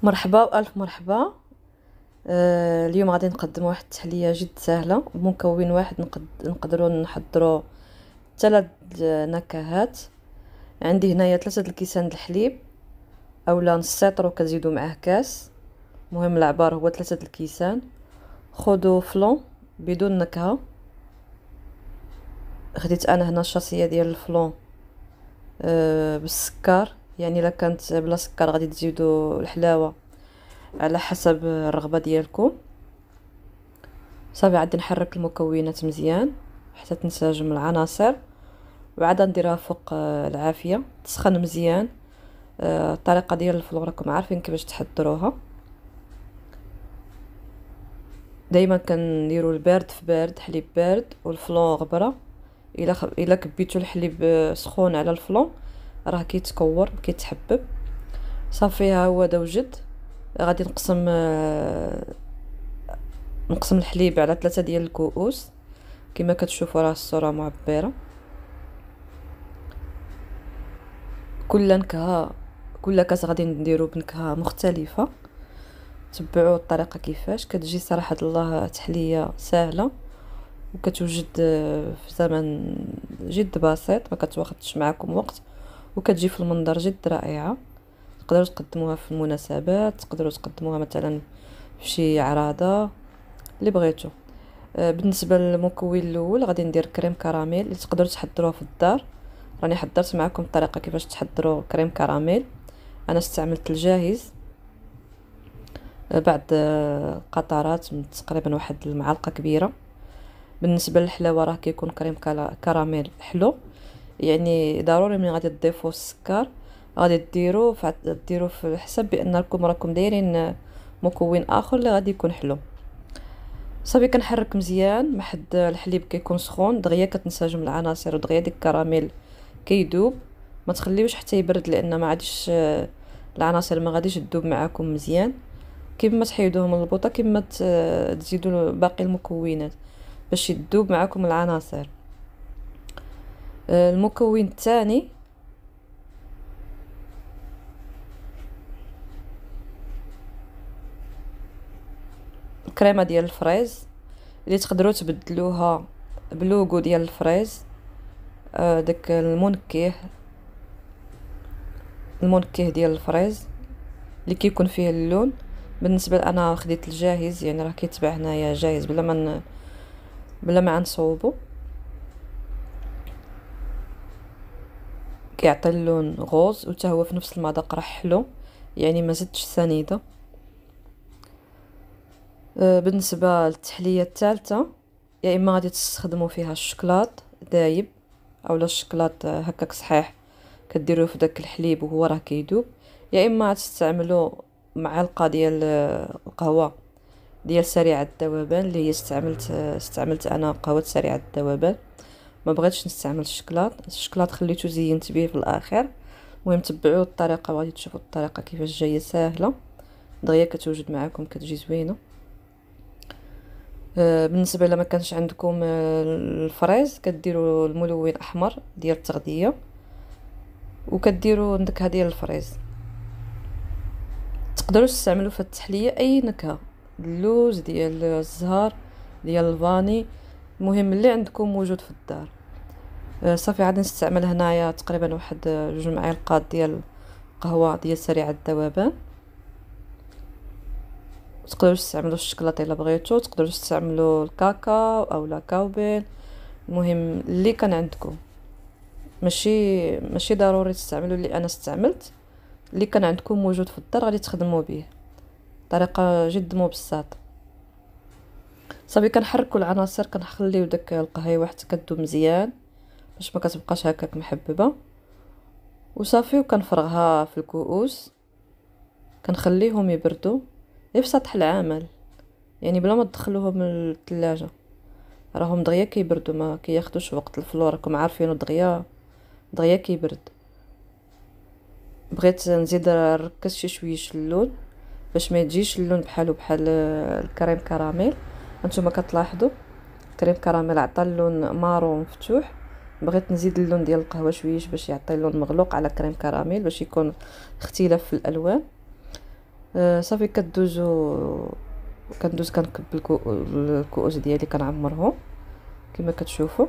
مرحبا والف مرحبا. اليوم غادي نقدم واحد التحليه جد سهله بمكون واحد نقدروا نحضروا 3 نكهات. عندي هنايا 3 الكيسان د الحليب اولا نص لتر وكتزيدوا معاه كاس. المهم العبار هو 3 الكيسان. خذوا فلون بدون نكهه. خديت انا هنا الشاصيه ديال الفلون بالسكر، يعني الا كانت بلا سكر غادي تزيدوا الحلاوه على حسب الرغبه ديالكم. صافي غادي نحرك المكونات مزيان حتى تنسجم العناصر، وعاد نديرها فوق العافيه تسخن مزيان. الطريقه ديال الفلور راكم عارفين كيفاش تحضروها. دائما كنديروا البارد في بارد، حليب بارد والفلون غبره. الا كبيتوا الحليب سخون على الفلون راه كيتكور كيتحبب. صافي ها هو دا وجد. غادي نقسم الحليب على 3 ديال الكؤوس كما كتشوفوا، راه الصوره معبره. كل نكهه كل كاس غادي نديرو بنكهه مختلفه. تبعوا الطريقه كيفاش كتجي صراحه الله تحليه سهله وكتوجد في زمن جد بسيط، ما كتواخدش معكم وقت، وكتجي في المنظر جد رائعه. تقدروا تقدموها في المناسبات، تقدروا تقدموها مثلا في شي عراضه اللي بغيتو. بالنسبه للمكون الاول غادي ندير كريم كراميل اللي تقدروا تحضروها في الدار. راني حضرت معكم الطريقه كيفاش تحضروا كريم كراميل. انا استعملت الجاهز بعد قطرات تقريبا واحد المعلقه كبيره. بالنسبه للحلاوه راه كيكون كريم كراميل حلو، يعني ضروري ملي غادي تضيفوا السكر غادي ديروا في حسب بانكم راكم دايرين مكون اخر اللي غادي يكون حلو. صافي كنحرك مزيان مع حد الحليب كيكون سخون دغيا كتنسجم العناصر ودغيا ديك الكراميل كيدوب. ما تخليوش حتى يبرد لان ما عادش العناصر ما غاديش تذوب معاكم مزيان. كيما تحيدوه من البوطه كيما تزيدوا باقي المكونات باش يذوب معاكم العناصر. المكون الثاني الكريمه ديال الفريز اللي تقدروا تبدلوها بلوغو ديال الفريز. داك المنكه ديال الفريز اللي كيكون فيه اللون. بالنسبه انا خديت الجاهز، يعني راه كيتباع هنايا جاهز بلا ما نصوبو. كيعطي اللون غوز وتا هو في نفس المذاق راه حلو، يعني ما زدتش سنيده. بالنسبه للتحليه الثالثه يا اما غادي تستخدموا فيها الشكلاط دايب اولا الشكلاط هكاك صحيح كديروه في داك الحليب وهو راه كيدوب، يا اما تستعملوا معلقه ديال القهوه ديال سريعه الذوبان اللي هي استعملت انا قهوه سريعه الذوبان. ما بغيتش نستعمل الشكلاط خليته زينت به في الاخر. المهم تبعوا الطريقه وغادي تشوفوا الطريقه كيفاش جايه سهله دغيا كتوجد معكم كتجي زوينه. بالنسبه لما كانش عندكم الفريز كديروا الملون احمر ديال التغذيه وكديروا النكهه ديال الفريز. تقدروا تستعملوا في التحليه اي نكهه، اللوز ديال الزهر ديال الفاني، المهم اللي عندكم موجود في الدار. صافي عاد نستعمل هنايا تقريبا واحد 2 معالق ديال قهوه ديال سريع الذوبان. تقدروا تستعملوا الشكلاط الا بغيتو، تقدروا تستعملوا الكاكاو اولا كاوبين، المهم اللي كان عندكم. ماشي ضروري تستعملوا اللي انا استعملت، اللي كان عندكم موجود في الدار غادي تخدموا به. طريقه جد مبسطه. صافي كنحركوا العناصر، كنخليو داك القهيوه حتى كدوب مزيان باش ما كتبقاش هكاك محببه، وصافي وكنفرغها في الكؤوس كنخليهم يبردوا غير في سطح العمل، يعني بلا ما تدخلوهم للثلاجه. راهم دغيا كيبردوا ما كياخذوش وقت. الفلور راكم عارفينه دغيا كيبرد. بغيت نزيد نركز شي شويش اللون باش ما يجيش اللون بحال الكريم كراميل. هانتوما كتلاحظوا الكريم كراميل عطى اللون مارون مفتوح، بغيت نزيد اللون ديال القهوه شويش باش يعطي اللون مغلوق على كريم كراميل باش يكون اختلاف في الالوان. صافي كندوز كنكب الكؤوس ديالي كنعمرهم كما كتشوفوا.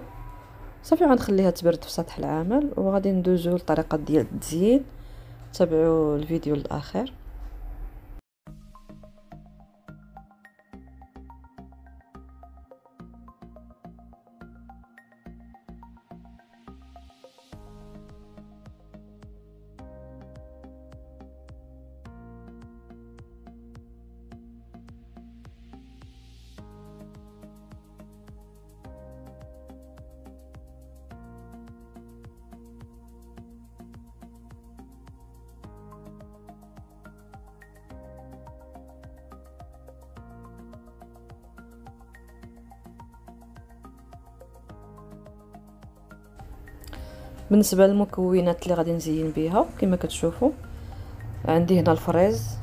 صافي غنخليها تبرد في سطح العمل وغادي ندوزو للطريقه ديال التزيين. تابعوا الفيديو للاخر. بالنسبه للمكونات اللي غادي نزين بها كما كتشوفوا، عندي هنا الفريز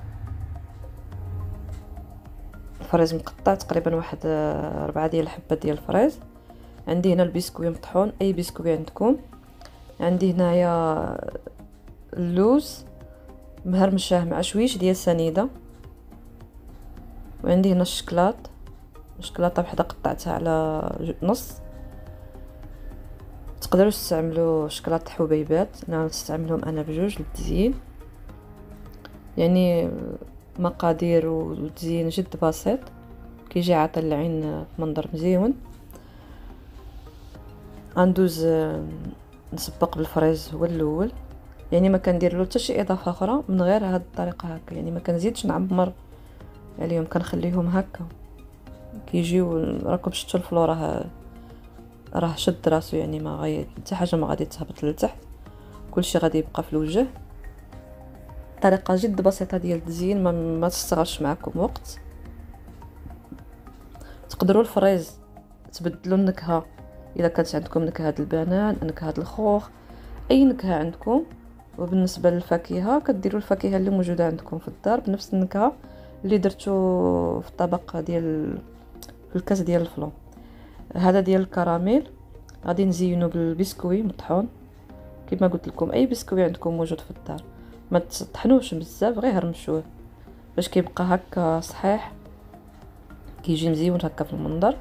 مقطع تقريبا واحد 4 ديال الحبات ديال الفريز. عندي هنا البسكوي مطحون، اي بسكوي عندكم. عندي هنايا اللوز مهرمشاه مع شويش ديال السنيده. وعندي هنا الشكلاطه بحدا قطعتها على نص. تقدروا تستعملوا شكلاط حبيبات، انا نستعملهم انا بجوج للتزيين. يعني مقادير وتزيين جد بسيط، كيجي عاطي العين منظر مزيون. غندوز نسبق بالفريز هو الاول، يعني ما كندير له حتى شي اضافه اخرى من غير هاد الطريقه هكا. يعني ما كنزيدش نعمر عليهم، كنخليهم هكا كيجيو. راكم شفتوا الفلو راه شد راسو، يعني ما غادي حتى حاجه ما غادي تهبط لتحت، كلشي غادي يبقى في الوجه. طريقه جد بسيطه ديال التزيين، ما تستغرش معكم وقت. تقدروا الفريز تبدلوا النكهه الا كانت عندكم نكهه البنان، نكهه الخوخ، اي نكهه عندكم. وبالنسبه للفاكهه كديروا الفاكهه اللي موجوده عندكم في الدار بنفس النكهه اللي درتو في الطبق ديال في الكاس ديال الفلون. هذا ديال الكراميل غادي نزينو بالبسكوي مطحون كما قلت لكم. اي بسكوي عندكم موجود في الدار، ما تطحنوش بزاف، غير هرمشوه باش كيبقى هكا صحيح، كيجي مزيون هكا في المنظر.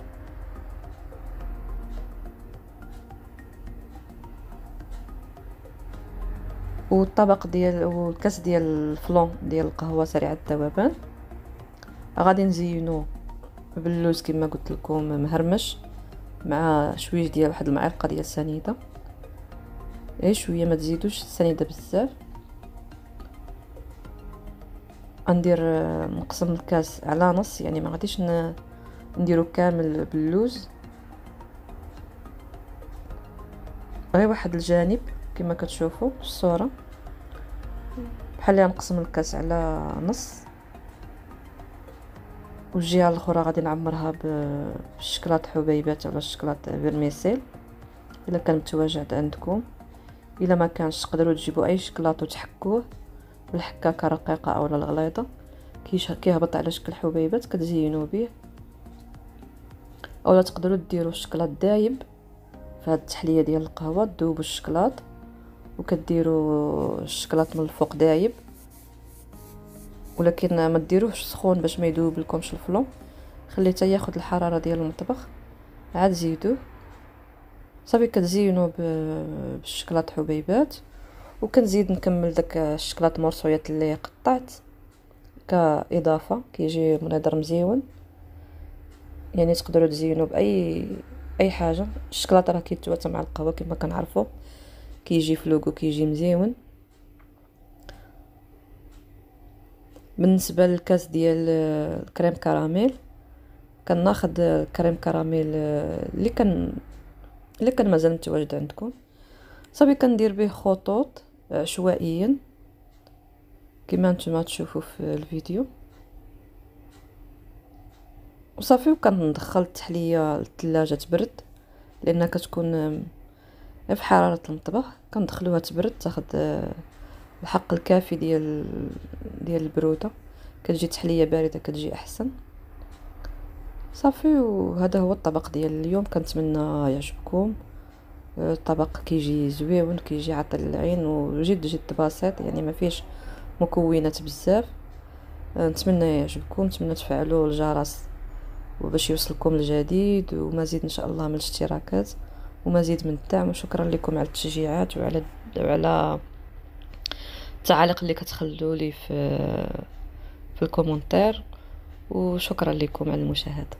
والطبق ديال والكاس ديال الفلون ديال القهوه سريعه الذوبان غادي نزينوه باللوز كما قلت لكم مهرمش مع شويه ديال واحد المعلقه ديال السنيده. غير شويه، ما تزيدوش السنيده بزاف. غندير نقسم الكاس على نص، يعني ما غاديش نديرو كامل باللوز، غير واحد الجانب كما كتشوفوا في الصوره. بحال اللي نقسم الكاس على نص، والجهه الاخرى غادي نعمرها بالشكلاط حبيبات ولا الشكلاط فيرميسيل الا كان متواجد عندكم. الا ما كانش تقدروا تجيبوا اي شكلاط وتحكوه بالحكاكه رقيقه اولا الغليظه، كيهبط على شكل حبيبات كتزينوا به. اولا تقدروا ديروا الشكلاط دايب في هذه التحليه ديال القهوه، تذوبوا الشكلاط وكديروا الشكلاط من الفوق دايب، ولكن ما ديروهش سخون باش ما يذوب لكمش الفلون. خليه حتى ياخذ الحراره ديال المطبخ، عاد زيدوه. صافي كتزينوا بالشكلاط حبيبات. وكنزيد نكمل داك الشكلاط مرصويات اللي قطعت كاضافه، كيجي منظر مزيون. يعني تقدروا تزينوا باي حاجه. الشكلاط راه كيتواتى مع القهوه كما كنعرفوا، كيجي فلوق وكيجي مزيون. بالنسبه للكاس ديال الكريم كراميل، كناخذ كريم كراميل اللي كان مازال متواجد عندكم. صافي كندير به خطوط عشوائيا كما نتوما تشوفوا في الفيديو. وصافي وكندخل التحليه للثلاجه تبرد، لانها كتكون في حراره المطبخ. كندخلوها تبرد، تاخذ الحق الكافي ديال البروده. كتجي تحليه بارده كتجي احسن. صافي وهذا هو الطبق ديال اليوم، كنتمنى يعجبكم. الطبق كيجي زويون، كيجي عاطل العين وجد بسيط، يعني ما فيش مكونات بزاف. نتمنى يعجبكم، نتمنى تفعلوا الجرس وباش يوصلكم الجديد، ومزيد ان شاء الله من الاشتراكات ومزيد من الدعم. وشكرا لكم على التشجيعات وعلى التعاليق اللي كتخلوا لي في الكومنتير، وشكرا لكم على المشاهدة.